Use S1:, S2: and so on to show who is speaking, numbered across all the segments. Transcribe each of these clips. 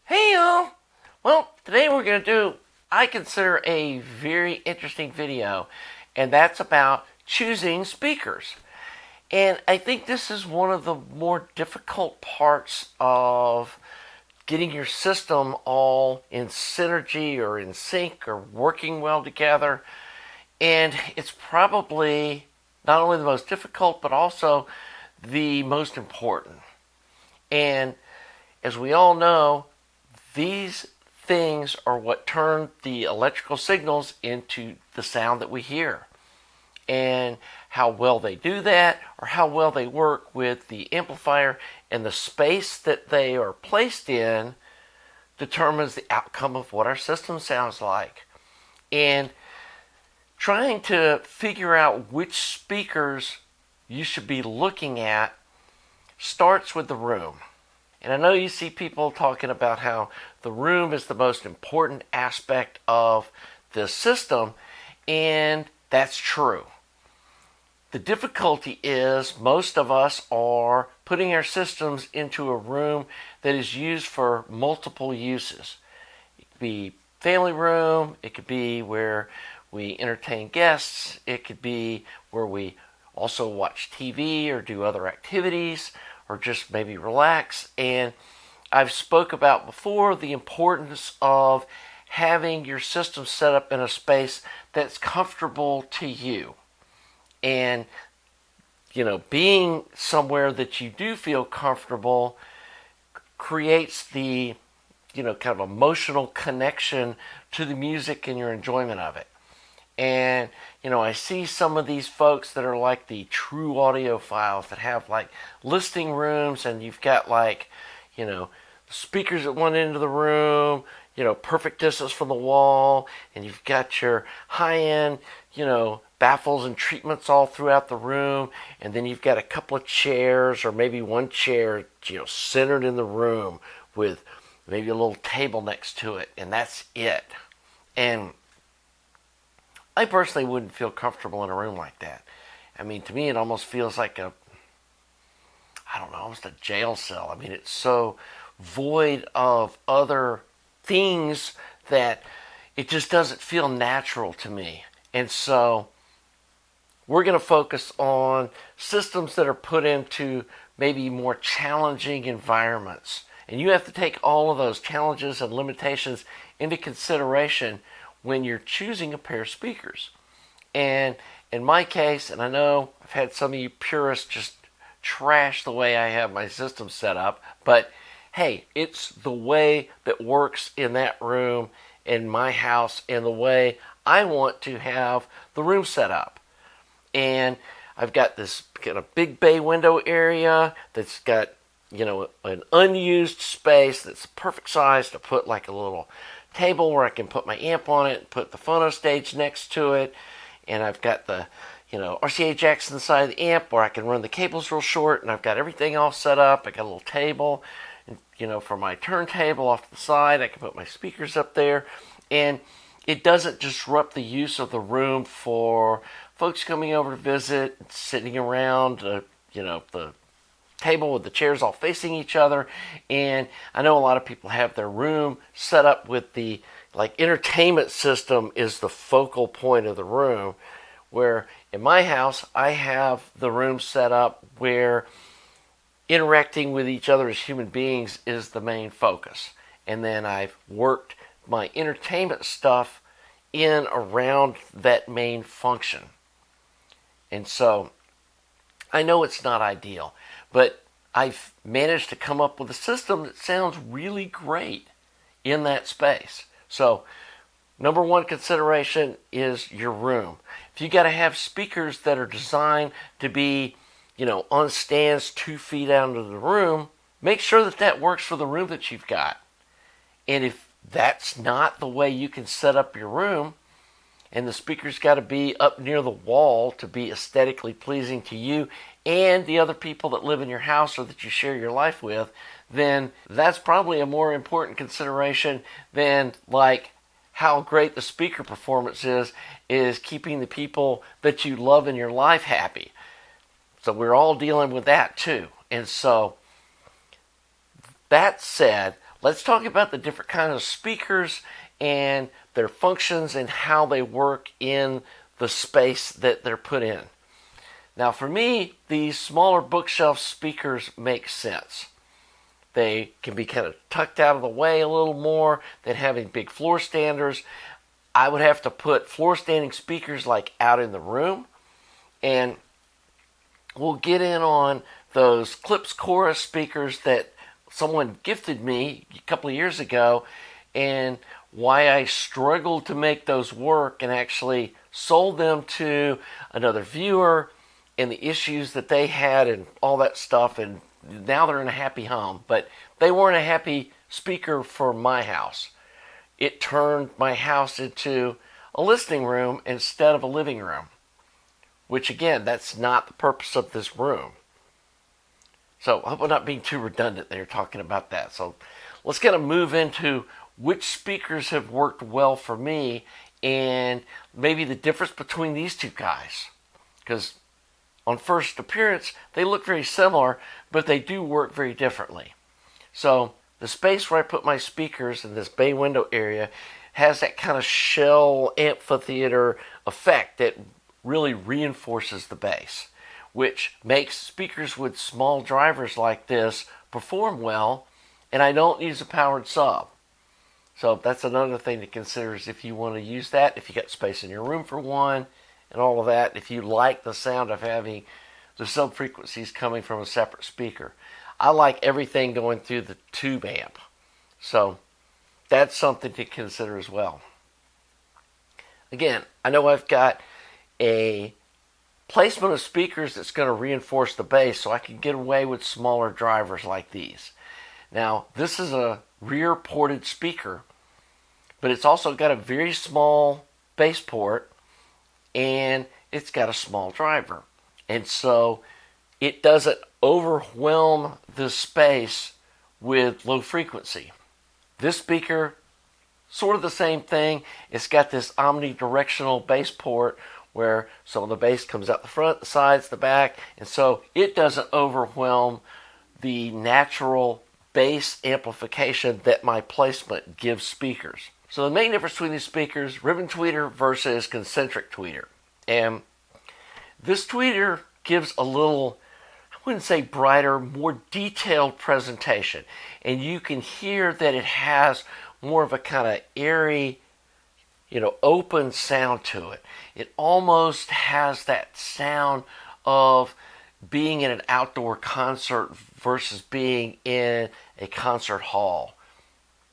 S1: Hey y'all! Well, today we're going to do, I consider, a very interesting video, and that's about choosing speakers. And I think this is one of the more difficult parts of getting your system all in synergy or in sync or working well together. And it's probably not only the most difficult, but also the most important. And as we all know, these things are what turn the electrical signals into the sound that we hear. And how well they do that, or how well they work with the amplifier and the space that they are placed in, determines the outcome of what our system sounds like. And trying to figure out which speakers you should be looking at starts with the room. And I know you see people talking about how the room is the most important aspect of the system, and that's true. The difficulty is most of us are putting our systems into a room that is used for multiple uses. It could be family room, it could be where we entertain guests, it could be where we also watch TV or do other activities, or just maybe relax. And I've spoke about before the importance of having your system set up in a space that's comfortable to you. And, being somewhere that you do feel comfortable creates the, kind of emotional connection to the music and your enjoyment of it. And, I see some of these folks that are like the true audiophiles that have like listening rooms, and you've got like, speakers at one end of the room, perfect distance from the wall, and you've got your high-end, baffles and treatments all throughout the room, and then you've got a couple of chairs, or maybe one chair, centered in the room with maybe a little table next to it, and that's it. And I personally wouldn't feel comfortable in a room like that. I mean, to me, it almost feels like almost a jail cell. I mean, it's so void of other things that it just doesn't feel natural to me. And so we're going to focus on systems that are put into maybe more challenging environments. And you have to take all of those challenges and limitations into consideration when you're choosing a pair of speakers. And in my case, and I know I've had some of you purists just trash the way I have my system set up, but hey, it's the way that works in that room in my house and the way I want to have the room set up. And I've got this kind of big bay window area that's got, an unused space that's the perfect size to put like a little table where I can put my amp on it and put the phono stage next to it. And I've got the, RCA jacks on the side of the amp where I can run the cables real short, and I've got everything all set up. I got a little table, and, for my turntable off to the side. I can put my speakers up there, and it doesn't disrupt the use of the room for folks coming over to visit, sitting around, the table with the chairs all facing each other. And I know a lot of people have their room set up with the entertainment system is the focal point of the room, where in my house I have the room set up where interacting with each other as human beings is the main focus. And then I've worked my entertainment stuff in around that main function. And so I know it's not ideal, but I've managed to come up with a system that sounds really great in that space. So, number one consideration is your room. If you got to have speakers that are designed to be, on stands 2 feet out of the room, make sure that works for the room that you've got. And if that's not the way you can set up your room, and the speaker's got to be up near the wall to be aesthetically pleasing to you and the other people that live in your house or that you share your life with, then that's probably a more important consideration than how great the speaker performance is keeping the people that you love in your life happy. So we're all dealing with that too. And so that said, let's talk about the different kinds of speakers and their functions and how they work in the space that they're put in. Now, for me, these smaller bookshelf speakers make sense. They can be kind of tucked out of the way a little more than having big floor standers. I would have to put floor standing speakers like out in the room, and we'll get in on those Klipsch Chorus speakers that someone gifted me a couple of years ago, and why I struggled to make those work and actually sold them to another viewer and the issues that they had and all that stuff, and now they're in a happy home. But they weren't a happy speaker for my house. It turned my house into a listening room instead of a living room, which again, that's not the purpose of this room. So I hope I'm not being too redundant there talking about that. So let's kind of move into which speakers have worked well for me and maybe the difference between these two guys. Because on first appearance, they look very similar, but they do work very differently. So the space where I put my speakers in this bay window area has that kind of shell amphitheater effect that really reinforces the bass, which makes speakers with small drivers like this perform well, and I don't use a powered sub. So that's another thing to consider, is if you want to use that, if you got space in your room for one, and all of that, if you like the sound of having the sub frequencies coming from a separate speaker. I like everything going through the tube amp. So that's something to consider as well. Again, I know I've got a placement of speakers that's going to reinforce the bass, so I can get away with smaller drivers like these. Now, this is a rear ported speaker, but it's also got a very small bass port, and it's got a small driver. And so it doesn't overwhelm the space with low frequency. This speaker, sort of the same thing. It's got this omnidirectional bass port where some of the bass comes out the front, the sides, the back, and so it doesn't overwhelm the natural bass amplification that my placement gives speakers. So the main difference between these speakers, ribbon tweeter versus concentric tweeter. And this tweeter gives a little, I wouldn't say brighter, more detailed presentation. And you can hear that it has more of a kind of airy, open sound to it. It almost has that sound of being in an outdoor concert versus being in a concert hall,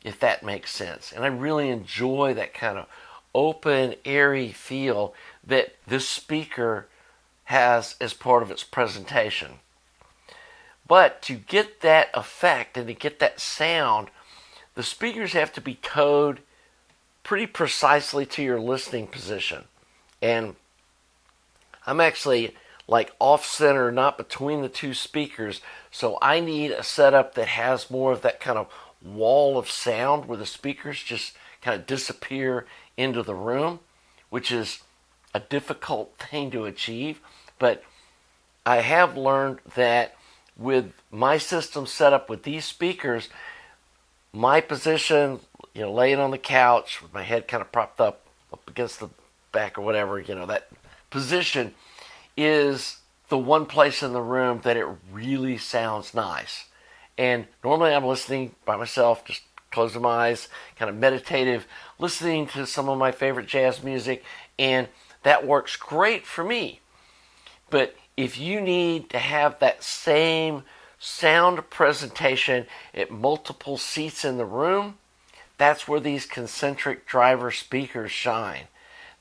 S1: if that makes sense. And I really enjoy that kind of open, airy feel that this speaker has as part of its presentation. But to get that effect and to get that sound, the speakers have to be towed pretty precisely to your listening position. And I'm actually like off center, not between the two speakers, so I need a setup that has more of that kind of wall of sound where the speakers just kind of disappear into the room, which is a difficult thing to achieve. But I have learned that with my system set up with these speakers, my position, laying on the couch with my head kind of propped up against the back or whatever, that position is the one place in the room that it really sounds nice. And normally I'm listening by myself, just closing my eyes, kind of meditative, listening to some of my favorite jazz music, and that works great for me. But if you need to have that same sound presentation at multiple seats in the room, that's where these concentric driver speakers shine.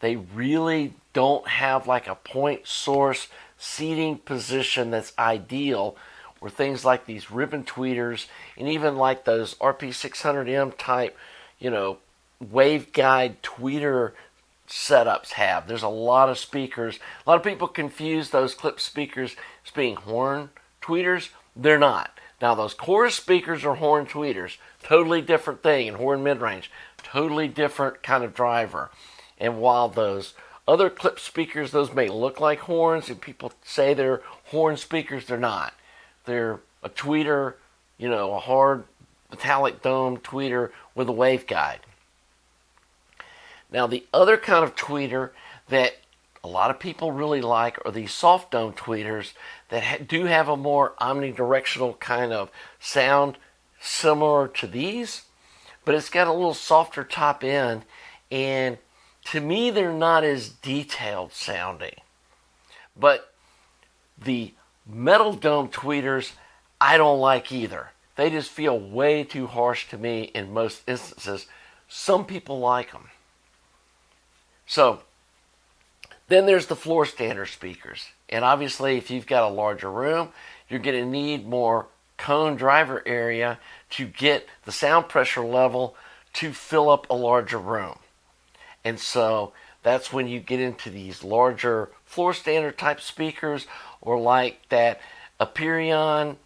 S1: They really don't have like a point source seating position that's ideal, where things like these ribbon tweeters and even like those RP600M type, waveguide tweeter setups have. There's a lot of speakers. A lot of people confuse those Klipsch speakers as being horn tweeters. They're not. Now those chorus speakers are horn tweeters. Totally different thing. And horn mid-range. Totally different kind of driver. And while those other Klipsch speakers, those may look like horns, and people say they're horn speakers, they're not. They're a tweeter, a hard metallic dome tweeter with a waveguide. Now, the other kind of tweeter that a lot of people really like are these soft dome tweeters that do have a more omnidirectional kind of sound similar to these, but it's got a little softer top end, and to me they're not as detailed sounding. But the metal dome tweeters I don't like either. They just feel way too harsh to me in most instances. Some people like them. So then there's the floor standard speakers. And obviously if you've got a larger room, you're going to need more cone driver area to get the sound pressure level to fill up a larger room. And so that's when you get into these larger floor standard type speakers, or like that Aperion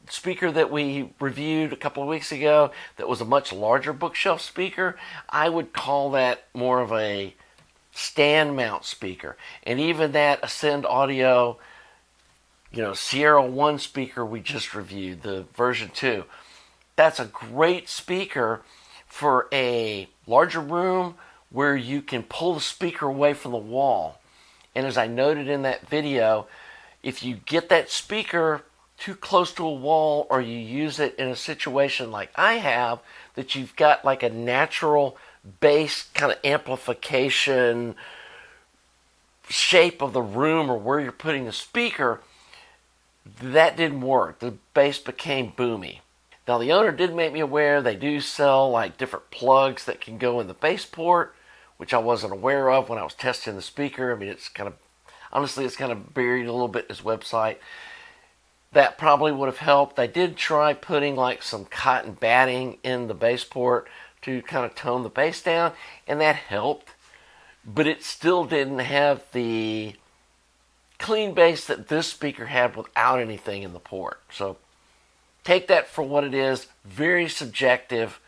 S1: speaker that we reviewed a couple of weeks ago that was a much larger bookshelf speaker. I would call that more of a stand mount speaker. And even that Ascend Audio, Sierra 1 speaker we just reviewed, the version 2, that's a great speaker for a larger room where you can pull the speaker away from the wall. And as I noted in that video, if you get that speaker too close to a wall, or you use it in a situation like I have, that you've got like a natural bass kind of amplification shape of the room or where you're putting the speaker, that didn't work. The bass became boomy. Now the owner did make me aware they do sell like different plugs that can go in the bass port, which I wasn't aware of when I was testing the speaker. I mean, it's kind of buried a little bit in his website. That probably would have helped. They did try putting like some cotton batting in the bass port to kind of tone the bass down, and that helped. But it still didn't have the clean bass that this speaker had without anything in the port. So take that for what it is. Very subjective,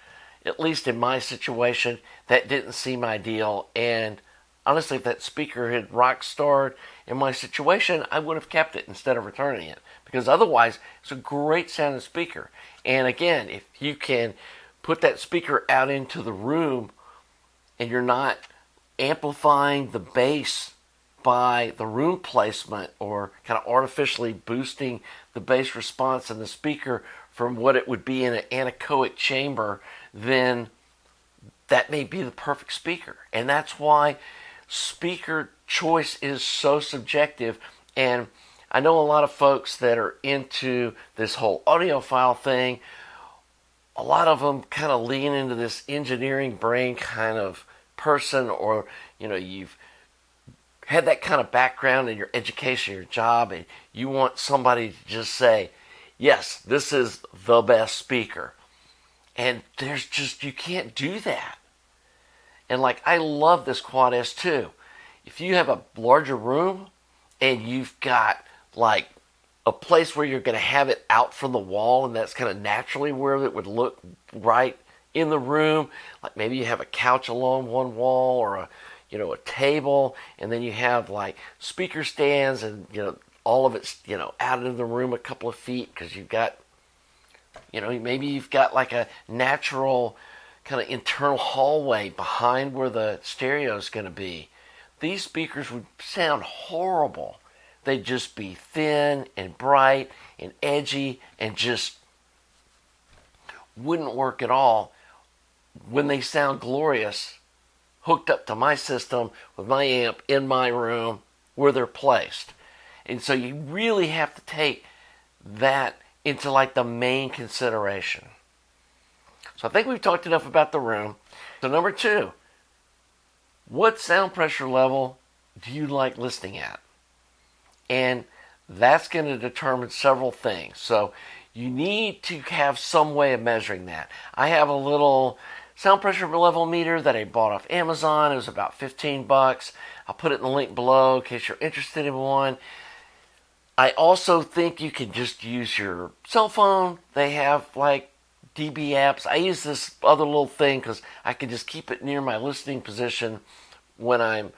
S1: at least in my situation. That didn't seem ideal, and honestly, if that speaker had rock starred in my situation, I would have kept it instead of returning it, because otherwise it's a great sounding speaker. And again, if you can put that speaker out into the room and you're not amplifying the bass by the room placement or kind of artificially boosting the bass response in the speaker from what it would be in an anechoic chamber, then that may be the perfect speaker. And that's why speaker choice is so subjective. And I know a lot of folks that are into this whole audiophile thing, a lot of them kind of lean into this engineering brain kind of person, or you've had that kind of background in your education, your job, and you want somebody to just say, yes, this is the best speaker. And you can't do that. And like, I love this Quad S2. If you have a larger room and you've got like a place where you're going to have it out from the wall, and that's kind of naturally where it would look right in the room, like maybe you have a couch along one wall, or a table, and then you have like speaker stands, and all of it's out in the room a couple of feet, because you've got maybe you've got like a natural kind of internal hallway behind where the stereo is going to be. These speakers would sound horrible. They'd just be thin and bright and edgy and just wouldn't work at all when they sound glorious hooked up to my system with my amp in my room where they're placed. And so you really have to take that into like the main consideration. So I think we've talked enough about the room. So number 2, what sound pressure level do you like listening at? And that's going to determine several things. So you need to have some way of measuring that. I have a little sound pressure level meter that I bought off Amazon. It was about $15. I'll put it in the link below in case you're interested in one. I also think you can just use your cell phone. They have like dB apps. I use this other little thing because I can just keep it near my listening position when I'm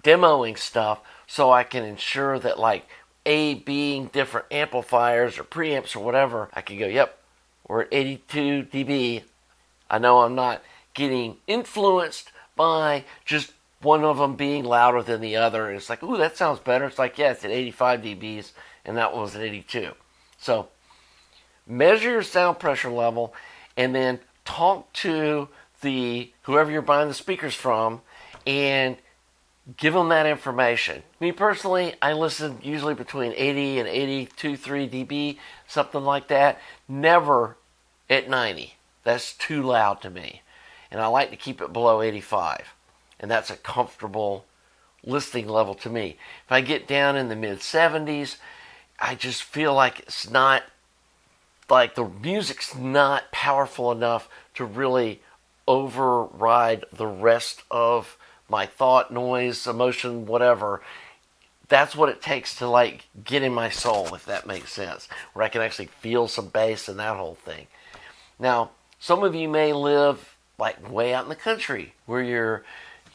S1: demoing stuff, so I can ensure that like A, being different amplifiers or preamps or whatever, I can go, yep, or at 82 dB, I know I'm not getting influenced by just one of them being louder than the other. And it's like, ooh, that sounds better. It's like, yeah, it's at 85 dBs, and that was at 82. So measure your sound pressure level, and then talk to the whoever you're buying the speakers from, and give them that information. Me personally, I listen usually between 80 and 82.3 dB, something like that. Never at 90. That's too loud to me. And I like to keep it below 85. And that's a comfortable listening level to me. If I get down in the mid 70s, I just feel like it's not, like the music's not powerful enough to really override the rest of my thought, noise, emotion, whatever. That's what it takes to like get in my soul, if that makes sense, where I can actually feel some bass and that whole thing. Now, some of you may live like way out in the country where your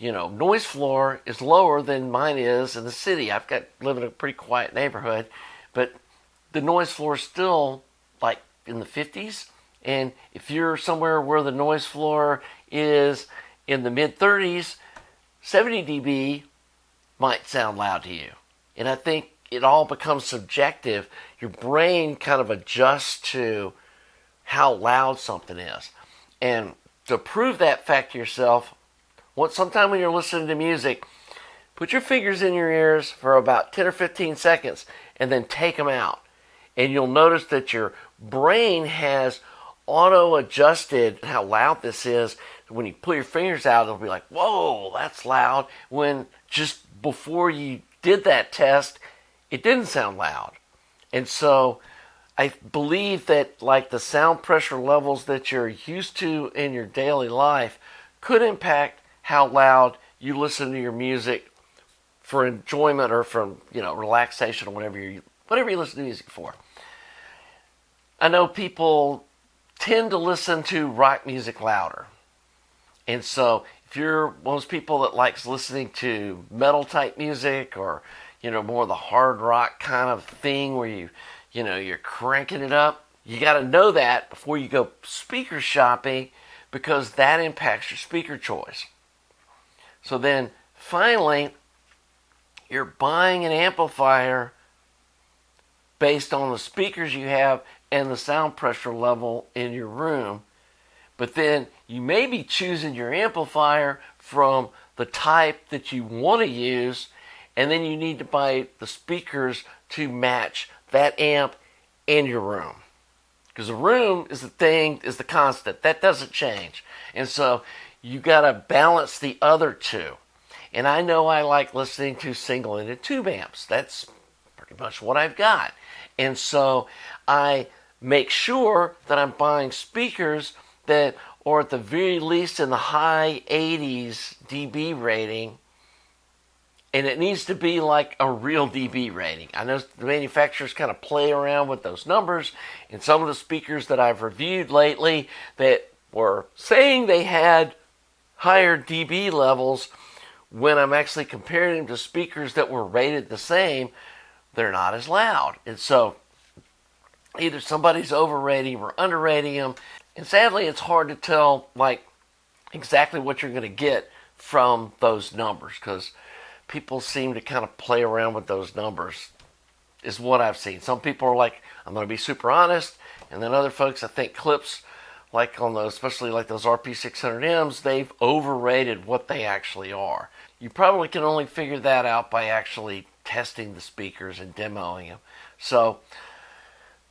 S1: noise floor is lower than mine is in the city. I've got live in a pretty quiet neighborhood, but the noise floor is still like in the 50s. And if you're somewhere where the noise floor is in the mid 30s, 70 dB might sound loud to you. And I think it all becomes subjective. Your brain kind of adjusts to how loud something is. And to prove that fact to yourself, sometime when you're listening to music, put your fingers in your ears for about 10 or 15 seconds and then take them out. And you'll notice that your brain has auto-adjusted how loud this is. When you pull your fingers out, it'll be like, whoa, that's loud. When just before you did that test, it didn't sound loud. And so I believe that like the sound pressure levels that you're used to in your daily life could impact how loud you listen to your music for enjoyment or from, relaxation or whatever you listen to music for. I know people tend to listen to rock music louder. And so if you're one of those people that likes listening to metal type music or, more of the hard rock kind of thing where you're cranking it up, you got to know that before you go speaker shopping, because that impacts your speaker choice. So then finally, you're buying an amplifier based on the speakers you have and the sound pressure level in your room. But then you may be choosing your amplifier from the type that you want to use, and then you need to buy the speakers to match that amp in your room. Because the room is the constant. That doesn't change. And so you got to balance the other two. And I know I like listening to single-ended tube amps. That's pretty much what I've got. And so I make sure that I'm buying speakers that are at the very least in the high 80s dB rating. And it needs to be like a real dB rating. I know the manufacturers kind of play around with those numbers. And some of the speakers that I've reviewed lately that were saying they had higher dB levels, when I'm actually comparing them to speakers that were rated the same, they're not as loud. And so either somebody's overrating or underrating them. And sadly, it's hard to tell like exactly what you're going to get from those numbers, because people seem to kind of play around with those numbers, is what I've seen. Some people are like, I'm going to be super honest. And then other folks, I think Klipsch, like on those, especially like those RP600Ms, they've overrated what they actually are. You probably can only figure that out by actually testing the speakers and demoing them. So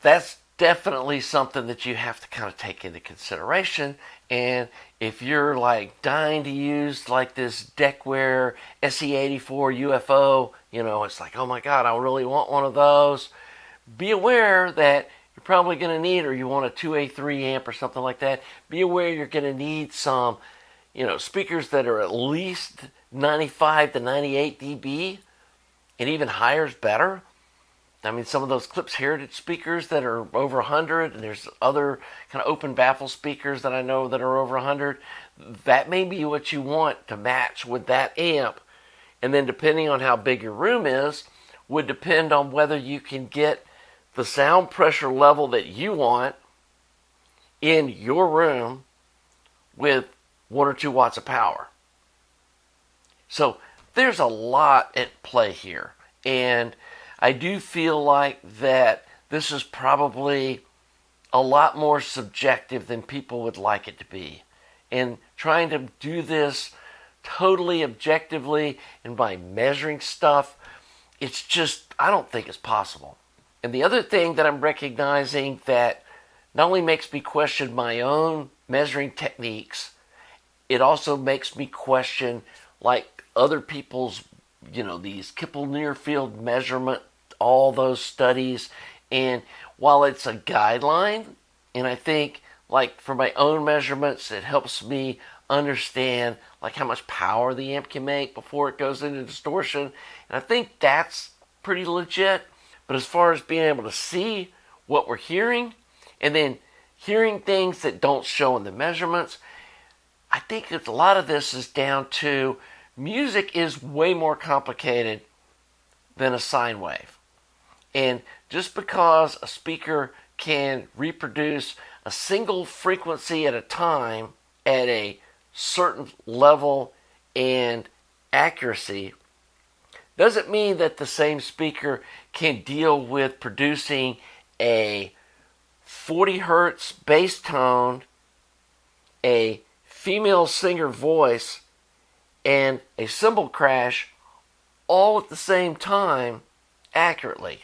S1: that's definitely something that you have to kind of take into consideration. And if you're like dying to use like this Deckware SE84 UFO, it's like, oh my God, I really want one of those. Be aware that you're probably going to need, or you want a 2A3 amp or something like that, be aware you're going to need some, speakers that are at least 95 to 98 dB, and even higher is better. I mean, some of those Klipsch Heritage speakers that are over 100, and there's other kind of open baffle speakers that I know that are over 100. That may be what you want to match with that amp. And then depending on how big your room is, would depend on whether you can get the sound pressure level that you want in your room with 1 or 2 watts of power. So there's a lot at play here. And I do feel like that this is probably a lot more subjective than people would like it to be. And trying to do this totally objectively and by measuring stuff, it's just, I don't think it's possible. And the other thing that I'm recognizing that not only makes me question my own measuring techniques, it also makes me question like other people's, these Kepler-Near measurement, all those studies. And while it's a guideline, and I think like for my own measurements, it helps me understand like how much power the amp can make before it goes into distortion. And I think that's pretty legit. But as far as being able to see what we're hearing and then hearing things that don't show in the measurements, I think a lot of this is down to music is way more complicated than a sine wave. And just because a speaker can reproduce a single frequency at a time at a certain level and accuracy doesn't mean that the same speaker can deal with producing a 40 hertz bass tone, a female singer voice, and a cymbal crash all at the same time accurately.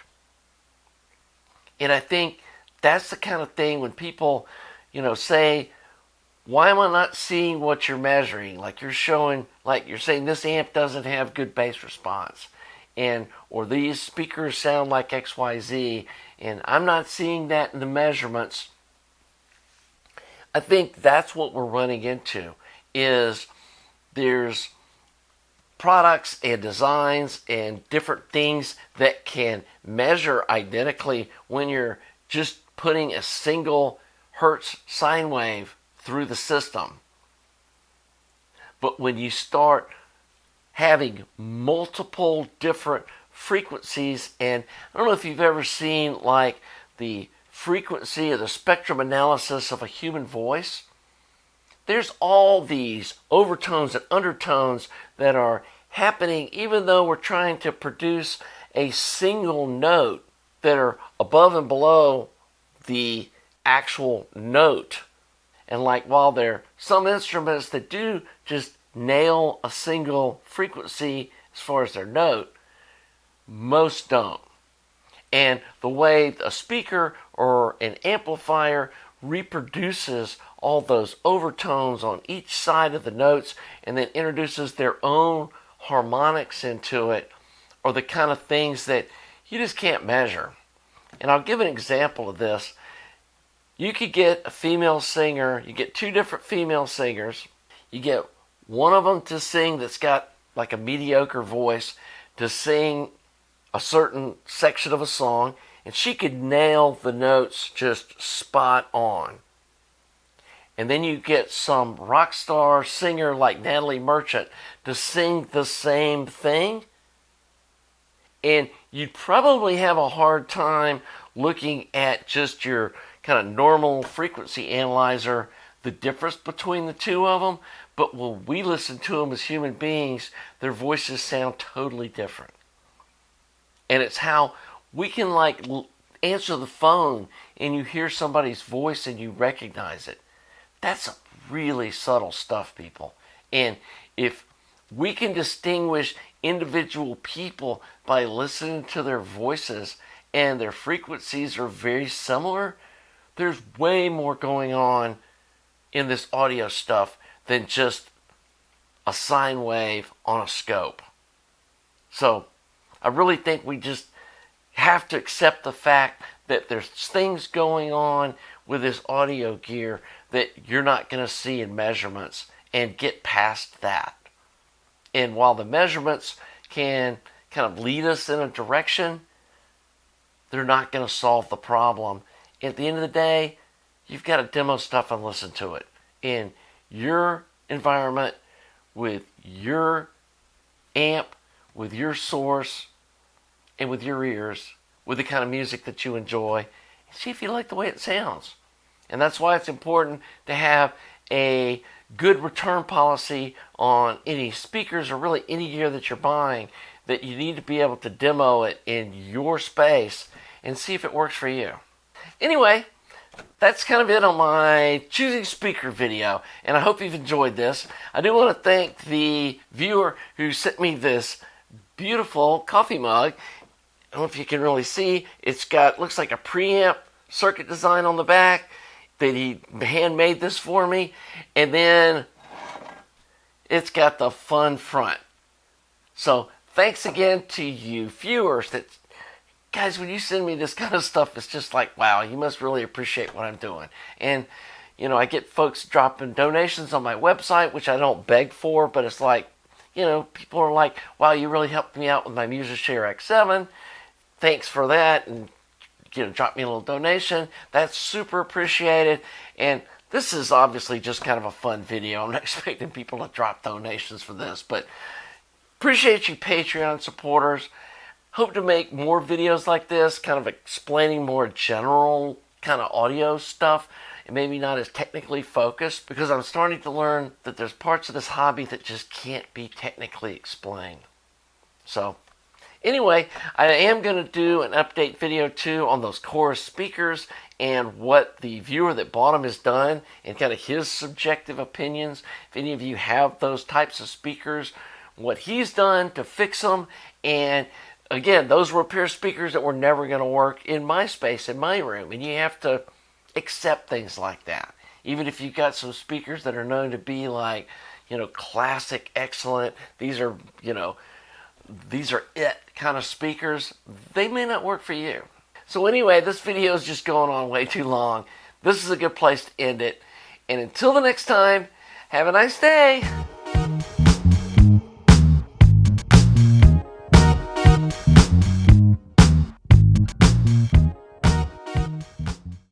S1: And I think that's the kind of thing when people, say, why am I not seeing what you're measuring? Like you're showing, like you're saying this amp doesn't have good bass response, or these speakers sound like XYZ, and I'm not seeing that in the measurements. I think that's what we're running into, is there's products and designs and different things that can measure identically when you're just putting a single hertz sine wave through the system. But when you start having multiple different frequencies, and I don't know if you've ever seen like the frequency of the spectrum analysis of a human voice, there's all these overtones and undertones that are happening even though we're trying to produce a single note that are above and below the actual note. And like while there are some instruments that do just nail a single frequency as far as their note, most don't. And the way a speaker or an amplifier reproduces all those overtones on each side of the notes and then introduces their own harmonics into it are the kind of things that you just can't measure. And I'll give an example of this. You could get a female singer, you get 2 different female singers, you get one of them to sing that's got like a mediocre voice to sing a certain section of a song, and she could nail the notes just spot on. And then you get some rock star singer like Natalie Merchant to sing the same thing, and you'd probably have a hard time looking at just your kind of normal frequency analyzer, the difference between the two of them. But when we listen to them as human beings, their voices sound totally different. And it's how we can answer the phone and you hear somebody's voice and you recognize it. That's really subtle stuff, people. And if we can distinguish individual people by listening to their voices and their frequencies are very similar, there's way more going on in this audio stuff than just a sine wave on a scope. So I really think we just have to accept the fact that there's things going on with this audio gear that you're not going to see in measurements and get past that. And while the measurements can kind of lead us in a direction, they're not going to solve the problem. At the end of the day, you've got to demo stuff and listen to it in your environment, with your amp, with your source, and with your ears, with the kind of music that you enjoy, and see if you like the way it sounds. And that's why it's important to have a good return policy on any speakers or really any gear that you're buying, that you need to be able to demo it in your space and see if it works for you. Anyway, that's kind of it on my choosing speaker video, and I hope you've enjoyed this. I do want to thank the viewer who sent me this beautiful coffee mug. I don't know if you can really see. It's got, looks like a preamp circuit design on the back, that he handmade this for me, and then it's got the fun front. So thanks again to you viewers. That, guys, when you send me this kind of stuff, it's just like, wow, you must really appreciate what I'm doing. And you know, I get folks dropping donations on my website, which I don't beg for, but it's like, you know, people are like, wow, you really helped me out with my MuserShare X7. Thanks for that. And you know, drop me a little donation. That's super appreciated. And this is obviously just kind of a fun video. I'm not expecting people to drop donations for this, but appreciate you Patreon supporters. Hope to make more videos like this, kind of explaining more general kind of audio stuff, and maybe not as technically focused, because I'm starting to learn that there's parts of this hobby that just can't be technically explained. So anyway, I am going to do an update video too on those Chorus speakers and what the viewer that bought them has done and kind of his subjective opinions. If any of you have those types of speakers, what he's done to fix them. And again, those were a pair of speakers that were never going to work in my space, in my room. And you have to accept things like that. Even if you've got some speakers that are known to be like, you know, classic, excellent, these are, you know, these are it kind of speakers, they may not work for you. So anyway, this video is just going on way too long. This is a good place to end it. And until the next time, have a nice day.